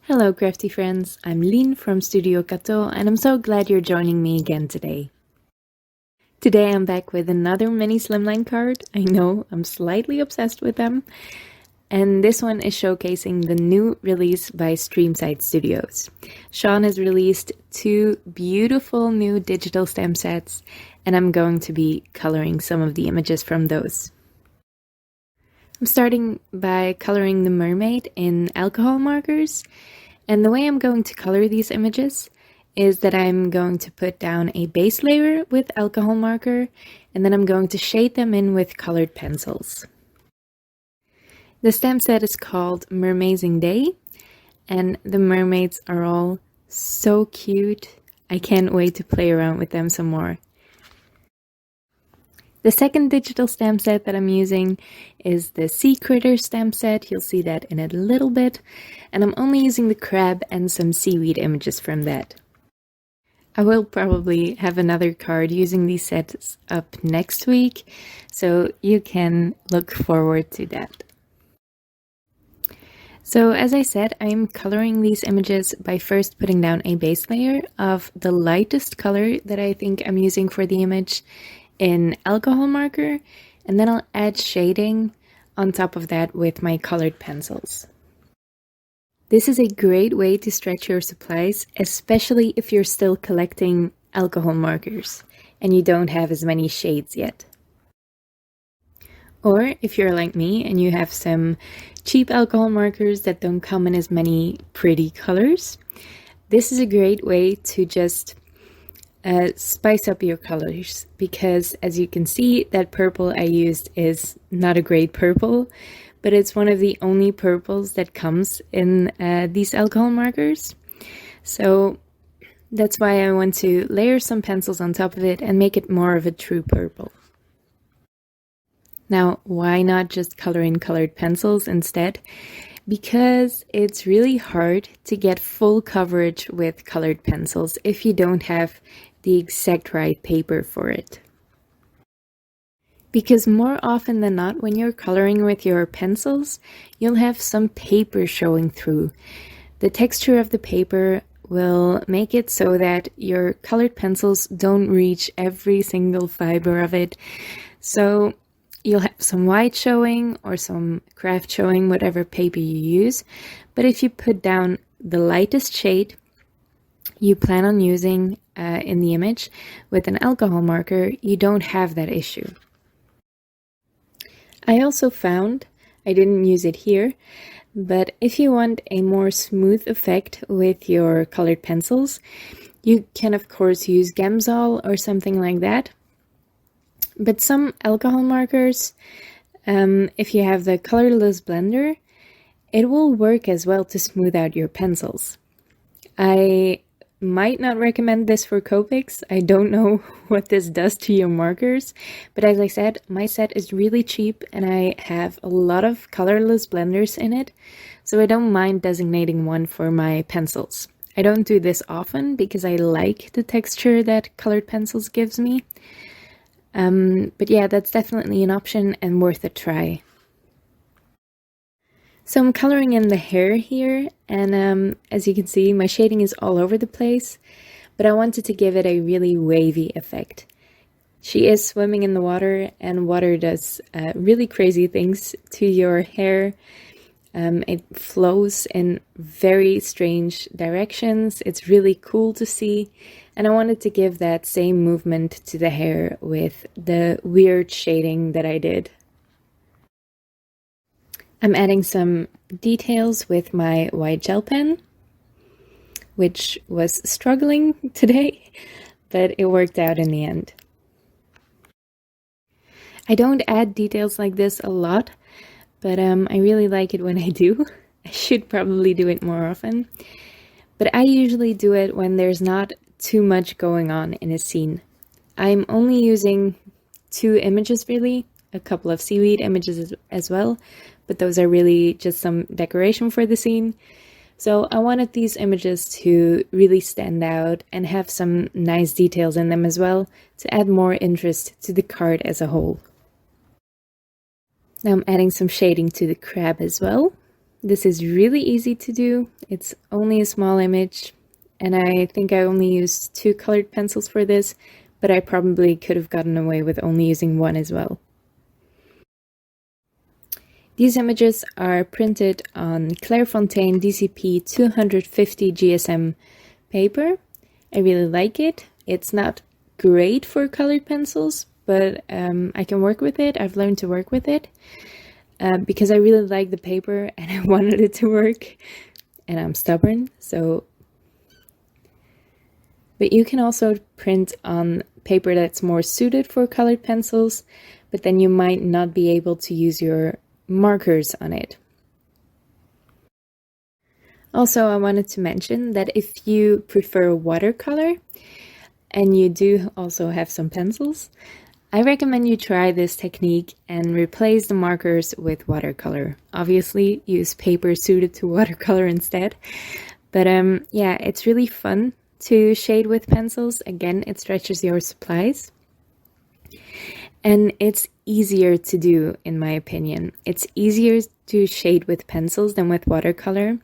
Hello crafty friends, I'm Lynn from Studio Cateau and I'm so glad you're joining me again today. Today I'm back with another mini Slimline card. I know, I'm slightly obsessed with them. And this one is showcasing the new release by Streamside Studios. Sean has released 2 beautiful new digital stamp sets and I'm going to be coloring some of the images from those. I'm starting by coloring the mermaid in alcohol markers, and the way I'm going to color these images is that I'm going to put down a base layer with alcohol marker, and then I'm going to shade them in with colored pencils. The stamp set is called Mermazing Day, and the mermaids are all so cute. I can't wait to play around with them some more. The second digital stamp set that I'm using is the Sea Critter stamp set. You'll see that in a little bit. And I'm only using the crab and some seaweed images from that. I will probably have another card using these sets up next week, so you can look forward to that. So as I said, I'm coloring these images by first putting down a base layer of the lightest color that I think I'm using for the image in alcohol marker, and then I'll add shading on top of that with my colored pencils. This is a great way to stretch your supplies, especially if you're still collecting alcohol markers and you don't have as many shades yet. Or if you're like me and you have some cheap alcohol markers that don't come in as many pretty colors, this is a great way to just spice up your colors, because as you can see, that purple I used is not a great purple, but it's one of the only purples that comes in these alcohol markers. So that's why I want to layer some pencils on top of it and make it more of a true purple. Now, why not just color in colored pencils instead? Because it's really hard to get full coverage with colored pencils if you don't have the exact right paper for it. Because more often than not, when you're coloring with your pencils, you'll have some paper showing through. The texture of the paper will make it so that your colored pencils don't reach every single fiber of it. So you'll have some white showing or some craft showing, whatever paper you use. But if you put down the lightest shade you plan on using in the image with an alcohol marker, you don't have that issue. I also found, I didn't use it here, but if you want a more smooth effect with your colored pencils, you can of course use Gamsol or something like that. But some alcohol markers, if you have the colorless blender, it will work as well to smooth out your pencils. I might not recommend this for Copics. I don't know what this does to your markers, but as I said, my set is really cheap and I have a lot of colorless blenders in it, so I don't mind designating one for my pencils. I don't do this often because I like the texture that colored pencils gives me. But yeah, that's definitely an option and worth a try. So I'm coloring in the hair here, and as you can see, my shading is all over the place, but I wanted to give it a really wavy effect. She is swimming in the water, and water does really crazy things to your hair. It flows in very strange directions. It's really cool to see, and I wanted to give that same movement to the hair with the weird shading that I did. I'm adding some details with my white gel pen, which was struggling today, but it worked out in the end. I don't add details like this a lot, but I really like it when I do. I should probably do it more often, but I usually do it when there's not too much going on in a scene. I'm only using 2 images really, a couple of seaweed images as well, but those are really just some decoration for the scene. So I wanted these images to really stand out and have some nice details in them as well to add more interest to the card as a whole. Now I'm adding some shading to the crab as well. This is really easy to do. It's only a small image, and I think I only used 2 colored pencils for this, but I probably could have gotten away with only using 1 as well. These images are printed on Clairefontaine DCP 250 GSM paper. I really like it. It's not great for colored pencils, but I can work with it. I've learned to work with it because I really like the paper and I wanted it to work, and I'm stubborn, so. But you can also print on paper that's more suited for colored pencils, but then you might not be able to use your markers on it. Also, I wanted to mention that if you prefer watercolor and you do also have some pencils, I recommend you try this technique and replace the markers with watercolor. Obviously, use paper suited to watercolor instead. But yeah, it's really fun to shade with pencils. Again, it stretches your supplies. And it's easier to do, in my opinion. It's easier to shade with pencils than with watercolor.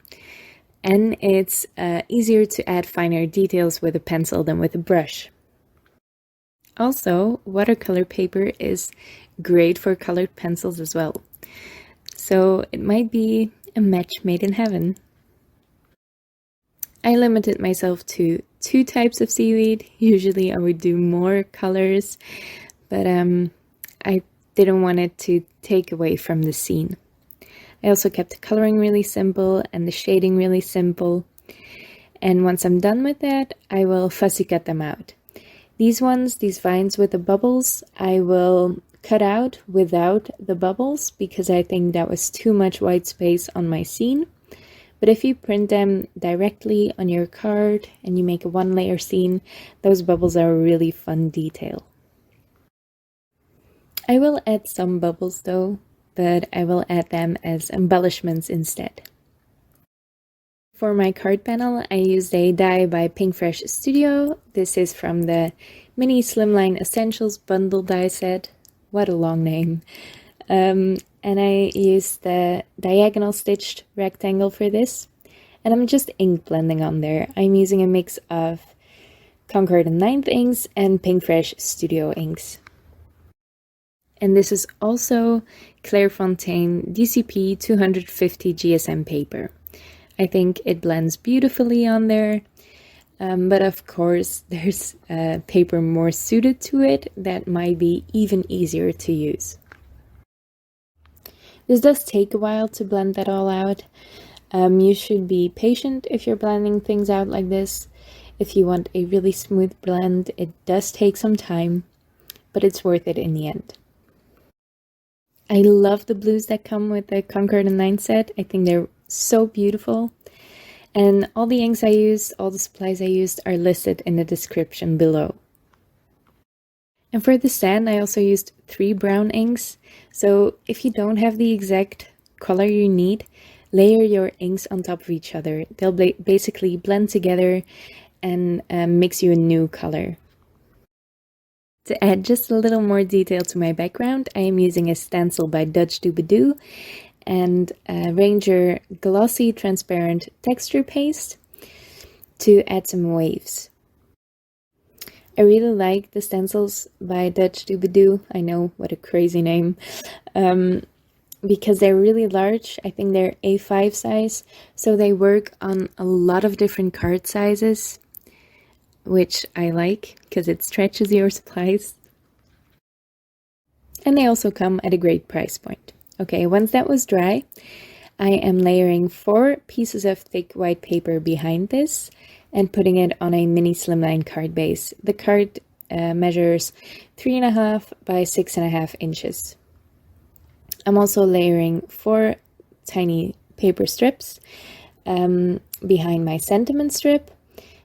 And it's easier to add finer details with a pencil than with a brush. Also, watercolor paper is great for colored pencils as well. So it might be a match made in heaven. I limited myself to 2 types of seaweed. Usually I would do more colors, but I didn't want it to take away from the scene. I also kept the coloring really simple and the shading really simple. And once I'm done with that, I will fussy cut them out. These vines with the bubbles, I will cut out without the bubbles because I think that was too much white space on my scene. But if you print them directly on your card and you make a 1-layer scene, those bubbles are a really fun detail. I will add some bubbles though, but I will add them as embellishments instead. For my card panel, I used a die by Pinkfresh Studio. This is from the Mini Slimline Essentials bundle die set. What a long name. And I used the diagonal stitched rectangle for this. And I'm just ink blending on there. I'm using a mix of Concord and 9th inks and Pinkfresh Studio inks. And this is also Clairefontaine DCP 250 GSM paper. I think it blends beautifully on there, but of course there's paper more suited to it that might be even easier to use. This does take a while to blend that all out. You should be patient if you're blending things out like this. If you want a really smooth blend, it does take some time, but it's worth it in the end. I love the blues that come with the Concord and 9 set. I think they're so beautiful. And all the inks I used, all the supplies I used are listed in the description below. And for the sand, I also used 3 brown inks. So if you don't have the exact color you need, layer your inks on top of each other. They'll basically blend together and mix you a new color. To add just a little more detail to my background, I am using a stencil by Doobadoo and Ranger Glossy Transparent Texture Paste to add some waves. I really like the stencils by Doobadoo. I know, what a crazy name. Because they're really large. I think they're A5 size, so they work on a lot of different card sizes, which I like because it stretches your supplies. And they also come at a great price point. Okay, once that was dry, I am layering 4 pieces of thick white paper behind this and putting it on a mini slimline card base. The card measures 3.5 by 6.5 inches. I'm also layering 4 tiny paper strips behind my sentiment strip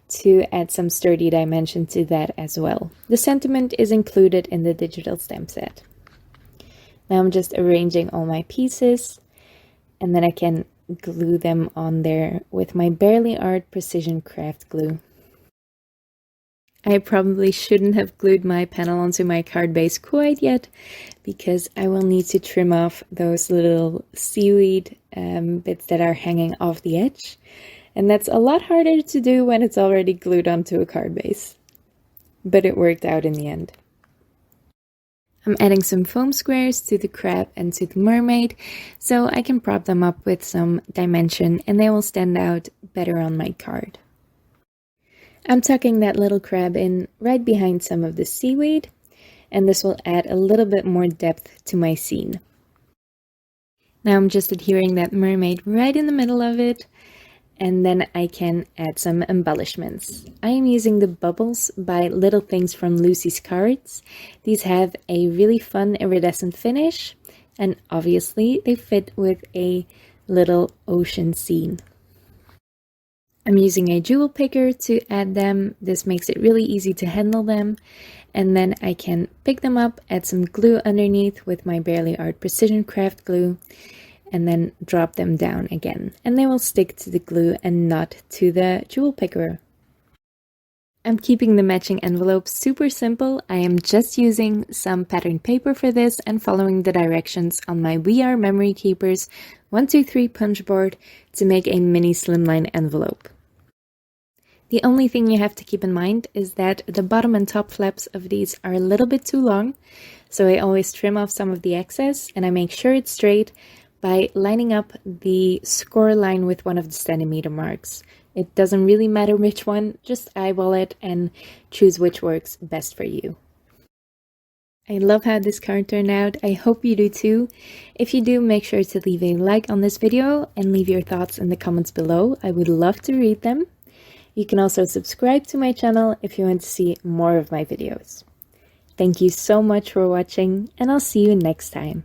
to add some sturdy dimension to that as well. The sentiment is included in the digital stamp set. Now I'm just arranging all my pieces, and then I can glue them on there with my Barely Art Precision Craft Glue. I probably shouldn't have glued my panel onto my card base quite yet, because I will need to trim off those little seaweed bits that are hanging off the edge. And that's a lot harder to do when it's already glued onto a card base. But it worked out in the end. I'm adding some foam squares to the crab and to the mermaid, so I can prop them up with some dimension and they will stand out better on my card. I'm tucking that little crab in right behind some of the seaweed, and this will add a little bit more depth to my scene. Now I'm just adhering that mermaid right in the middle of it, and then I can add some embellishments. I am using the bubbles by Little Things from Lucy's Cards. These have a really fun iridescent finish, and obviously they fit with a little ocean scene. I'm using a jewel picker to add them. This makes it really easy to handle them. And then I can pick them up, add some glue underneath with my Barely Art Precision Craft glue, and then drop them down again. And they will stick to the glue and not to the jewel picker. I'm keeping the matching envelope super simple. I am just using some patterned paper for this and following the directions on my We Are Memory Keepers 123 punch board to make a mini slimline envelope. The only thing you have to keep in mind is that the bottom and top flaps of these are a little bit too long, so I always trim off some of the excess and I make sure it's straight by lining up the score line with one of the centimeter marks. It doesn't really matter which one, just eyeball it and choose which works best for you. I love how this card turned out. I hope you do too. If you do, make sure to leave a like on this video and leave your thoughts in the comments below. I would love to read them. You can also subscribe to my channel if you want to see more of my videos. Thank you so much for watching, and I'll see you next time.